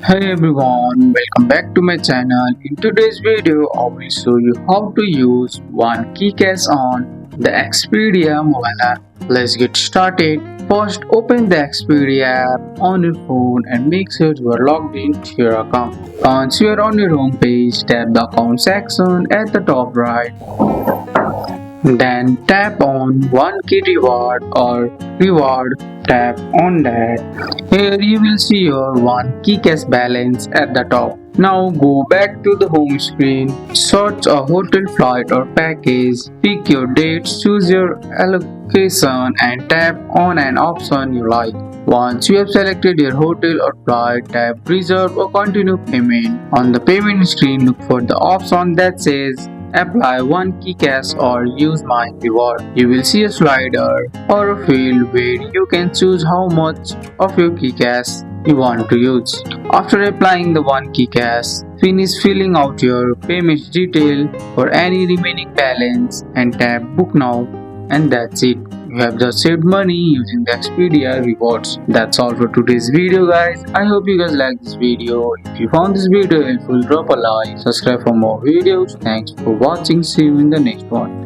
Hey everyone, welcome back to my channel. In today's video, I will show you how to use OneKeyCash on the Expedia mobile app. Let's get started. First, open the Expedia app on your phone and make sure you are logged into your account. Once you are on your home page, tap the account section at the top right. Then tap on one key reward or reward. Tap on that. Here you will see your OneKeyCash balance at the top. Now go back to the home screen. Search a hotel, flight or package. Pick your dates, choose your allocation and tap on an option you like. Once you have selected your hotel or flight, tap reserve or continue payment. On the payment screen, look for the option that says apply OneKeyCash or use my reward. You will see a slider or a field where you can choose how much of your keycash you want to use. After applying the OneKeyCash, finish filling out your payment detail for any remaining balance and tap book now, and that's it. You have just saved money using the Expedia rewards. That's all for today's video guys. I hope you guys like this video. If you found this video helpful, drop a like, subscribe for more videos. Thanks for watching. See you in the next one.